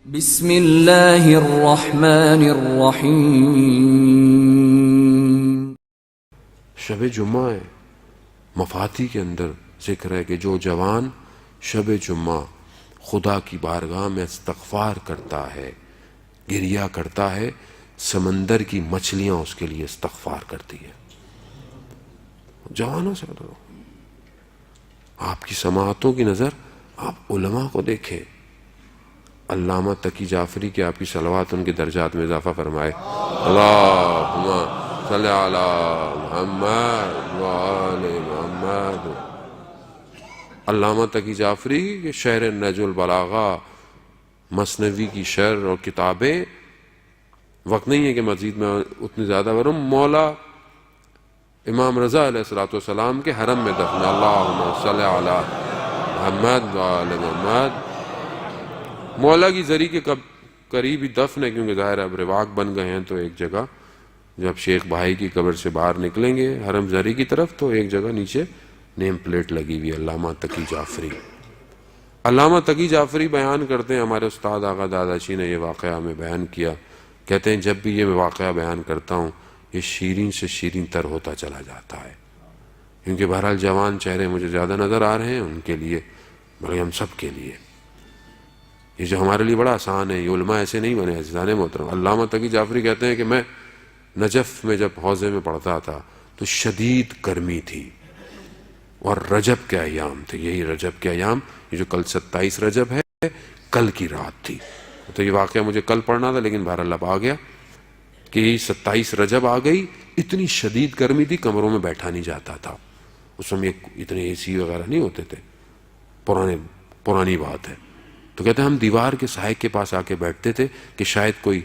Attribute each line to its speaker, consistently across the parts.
Speaker 1: بسم اللہ الرحمن الرحیم۔
Speaker 2: شب جمعہ ہے، مفاتی کے اندر ذکر ہے کہ جو جوان شب جمعہ خدا کی بارگاہ میں استغفار کرتا ہے، گریہ کرتا ہے، سمندر کی مچھلیاں اس کے لیے استغفار کرتی ہیں۔ جوانوں سے ڈرو، آپ کی سماعتوں کی نظر آپ علماء کو دیکھیں۔ علامہ تقی جعفری کے آپ کی صلوات ان کے درجات میں اضافہ فرمائے۔ اللہم صلی علی محمد وآل محمد۔ علامہ تقی جعفری کے شعر نہج البلاغہ، مثنوی کی شرح اور کتابیں، وقت نہیں ہے کہ مزید میں اتنی زیادہ ورم۔ مولا امام رضا علیہ السلام کے حرم میں دفن، اللہم صلی علی محمد وآل محمد۔ مولا کی زری کے قریب ہی دفن ہے، کیونکہ ظاہر اب رواق بن گئے ہیں، تو ایک جگہ جب شیخ بھائی کی قبر سے باہر نکلیں گے حرم زری کی طرف، تو ایک جگہ نیچے نیم پلیٹ لگی ہوئی، علامہ تقی جعفری۔ علامہ تقی جعفری بیان کرتے ہیں، ہمارے استاد آغا داداشی نے یہ واقعہ ہمیں بیان کیا، کہتے ہیں جب بھی یہ واقعہ بیان کرتا ہوں یہ شیرین سے شیرین تر ہوتا چلا جاتا ہے، کیونکہ بہرحال جوان چہرے مجھے زیادہ نظر آ رہے ہیں ان کے لیے، بلکہ ہم سب کے لیے یہ جو ہمارے لیے بڑا آسان ہے۔ یہ علماء ایسے نہیں بنے عزیزان محترم۔ علامہ تقی جعفری کہتے ہیں کہ میں نجف میں جب حوضے میں پڑھتا تھا تو شدید گرمی تھی اور رجب کے ایام تھے، یہی رجب کے ایام، یہ جو کل 27 رجب ہے، کل کی رات تھی۔ تو یہ واقعہ مجھے کل پڑھنا تھا، لیکن بہرحال اب آ گیا کہ 27 رجب آ گئی، اتنی شدید گرمی تھی، کمروں میں بیٹھا نہیں جاتا تھا۔ اس میں اتنے اے سی وغیرہ نہیں ہوتے تھے، پرانی بات ہے۔ تو کہتے ہیں ہم دیوار کے سائے کے پاس آ کے بیٹھتے تھے کہ شاید کوئی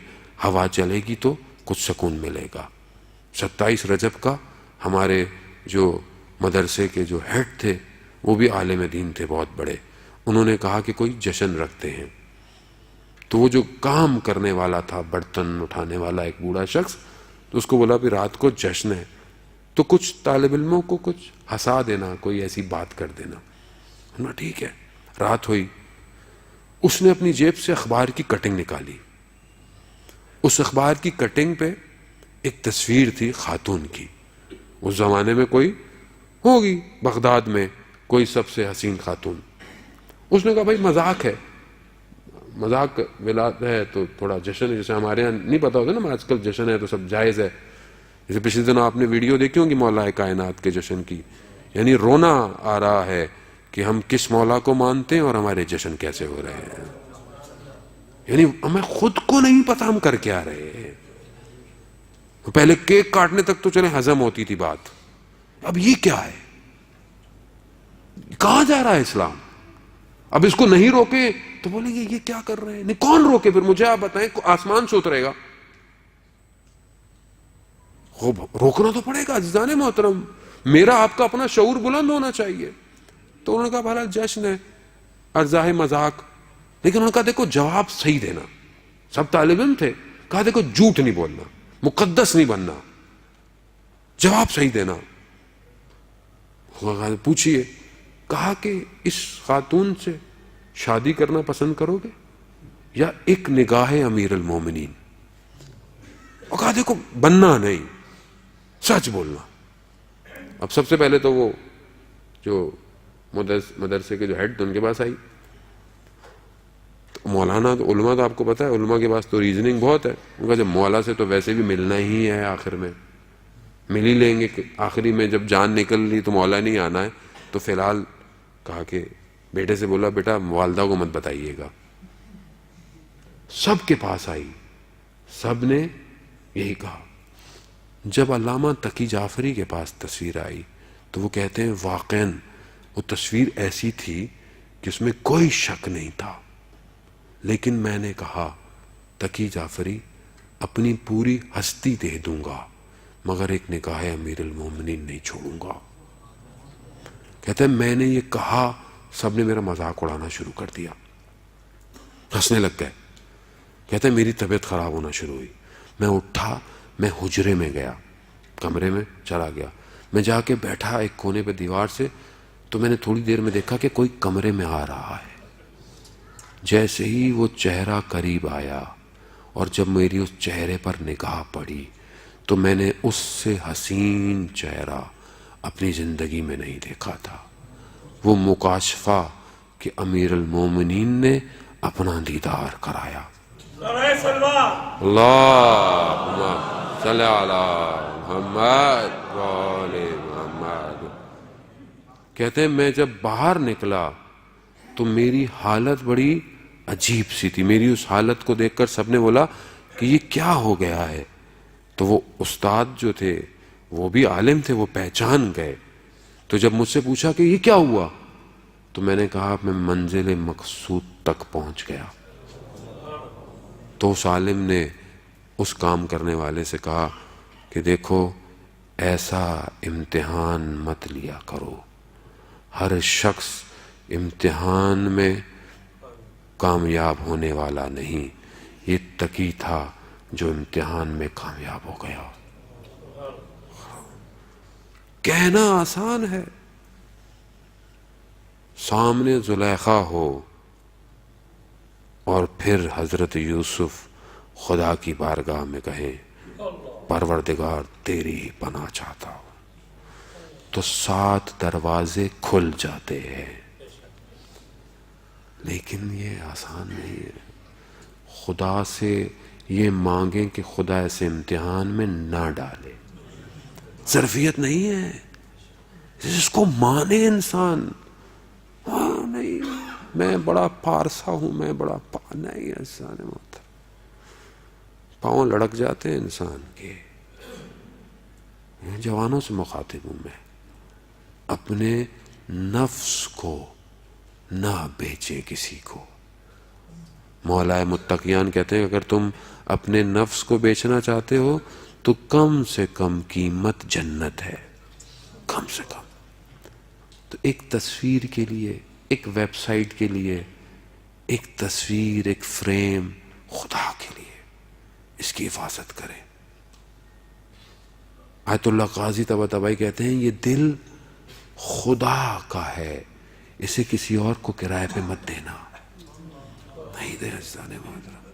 Speaker 2: ہوا چلے گی تو کچھ سکون ملے گا۔ 27 رجب کا ہمارے جو مدرسے کے جو ہیڈ تھے وہ بھی عالم دین تھے بہت بڑے، انہوں نے کہا کہ کوئی جشن رکھتے ہیں۔ تو وہ جو کام کرنے والا تھا، برتن اٹھانے والا ایک بوڑھا شخص، تو اس کو بولا بھی رات کو جشن ہے تو کچھ طالب علموں کو کچھ ہنسا دینا، کوئی ایسی بات کر دینا۔ ٹھیک ہے۔ رات ہوئی، اس نے اپنی جیب سے اخبار کی کٹنگ نکالی، اس اخبار کی کٹنگ پہ ایک تصویر تھی خاتون کی۔ اس زمانے میں کوئی ہوگی بغداد میں کوئی سب سے حسین خاتون۔ اس نے کہا بھائی مذاق ہے، مذاق ولاد ہے تو تھوڑا جشن ہے، جیسے ہمارے یہاں نہیں پتا ہوتا نا آج کل جشن ہے تو سب جائز ہے۔ جیسے پچھلے دنوں آپ نے ویڈیو دیکھی ہوگی مولا کائنات کے جشن کی، یعنی رونا آ رہا ہے کہ ہم کس مولا کو مانتے ہیں اور ہمارے جشن کیسے ہو رہے ہیں، یعنی ہمیں خود کو نہیں پتا ہم کر کے آ رہے ہیں۔ پہلے کیک کاٹنے تک تو چلے ہضم ہوتی تھی بات، اب یہ کیا ہے، کہاں جا رہا ہے اسلام؟ اب اس کو نہیں روکے تو بولیں گے یہ کیا کر رہے ہیں، نہیں کون روکے پھر مجھے آپ بتائیں، آسمان سے اترے گا؟ روکنا تو پڑے گا عزیزان محترم، میرا آپ کا اپنا شعور بلند ہونا چاہیے۔ تو انہوں نے کہا بہرحال جشن ہے، ارزاہ مذاق، لیکن انہوں نے کہا دیکھو جواب صحیح دینا، سب طالب علم تھے، کہا دیکھو جھوٹ نہیں بولنا، مقدس نہیں بننا، جواب صحیح دینا۔ پوچھئے، کہا کہ اس خاتون سے شادی کرنا پسند کرو گے یا ایک نگاہ امیر المومنین؟ اور کہا دیکھو بننا نہیں، سچ بولنا۔ اب سب سے پہلے تو وہ جو مدرسے کے جو ہیڈ تھے ان کے پاس آئی، مولانا تو علماء تو آپ کو پتا ہے علماء کے پاس تو ریزننگ بہت ہے، ان کا جب مولا سے تو ویسے بھی ملنا ہی ہے، آخر میں مل ہی لیں گے، آخری میں جب جان نکل لی تو مولا نہیں آنا ہے، تو فی الحال کہا کہ بیٹے سے بولا بیٹا والدہ کو مت بتائیے گا۔ سب کے پاس آئی، سب نے یہی کہا۔ جب علامہ تقی جعفری کے پاس تصویر آئی تو وہ کہتے ہیں واقعاً وہ تصویر ایسی تھی کہ اس میں کوئی شک نہیں تھا، لیکن میں نے کہا تقی جعفری اپنی پوری ہستی دے دوں گا مگر ایک نگاہ امیر المومنین نہیں چھوڑوں گا۔ کہتے ہیں میں نے یہ کہا، سب نے میرا مذاق اڑانا شروع کر دیا، ہنسنے لگ گئے۔ کہتے ہیں میری طبیعت خراب ہونا شروع ہوئی، میں اٹھا، میں حجرے میں گیا، کمرے میں چلا گیا، میں جا کے بیٹھا ایک کونے پہ دیوار سے، تو میں نے تھوڑی دیر میں دیکھا کہ کوئی کمرے میں آ رہا ہے، جیسے ہی وہ چہرہ قریب آیا اور جب میری اس چہرے پر نگاہ پڑی تو میں نے اس سے حسین چہرہ اپنی زندگی میں نہیں دیکھا تھا. وہ مکاشفہ کہ امیر المومنین نے اپنا دیدار کرایا. اللہم صلی علی محمد وآل محمد. کہتے ہیں میں جب باہر نکلا تو میری حالت بڑی عجیب سی تھی. میری اس حالت کو دیکھ کر سب نے بولا کہ یہ کیا ہو گیا ہے. تو وہ استاد جو تھے وہ بھی عالم تھے, وہ پہچان گئے. تو جب مجھ سے پوچھا کہ یہ کیا ہوا تو میں نے کہا میں منزل مقصود تک پہنچ گیا. تو اس عالم نے اس کام کرنے والے سے کہا کہ دیکھو ایسا امتحان مت لیا کرو, ہر شخص امتحان میں کامیاب ہونے والا نہیں. یہ تقی تھا جو امتحان میں کامیاب ہو گیا. کہنا آسان ہے, سامنے زلیخا ہو اور پھر حضرت یوسف خدا کی بارگاہ میں کہیں پروردگار تیری ہی پناہ چاہتا ہوں, تو 7 دروازے کھل جاتے ہیں. لیکن یہ آسان نہیں ہے. خدا سے یہ مانگیں کہ خدا ایسے امتحان میں نہ ڈالے, ظرفیت نہیں ہے. جس کو مانے انسان, ہاں نہیں میں بڑا پارسا ہوں, میں بڑا نہیں, انسان ہوتا پاؤں لڑک جاتے ہیں انسان کے. جوانوں سے مخاطب ہوں میں, اپنے نفس کو نہ بیچے کسی کو. مولا متقیان کہتے ہیں اگر تم اپنے نفس کو بیچنا چاہتے ہو تو کم سے کم قیمت جنت ہے, کم سے کم. تو ایک تصویر کے لیے, ایک ویب سائٹ کے لیے, ایک تصویر, ایک فریم, خدا کے لیے اس کی حفاظت کریں. آیت اللہ قاضی طباطبائی کہتے ہیں یہ دل خدا کا ہے, اسے کسی اور کو کرائے پہ مت دینا. نہیں دے عزیزان محترم.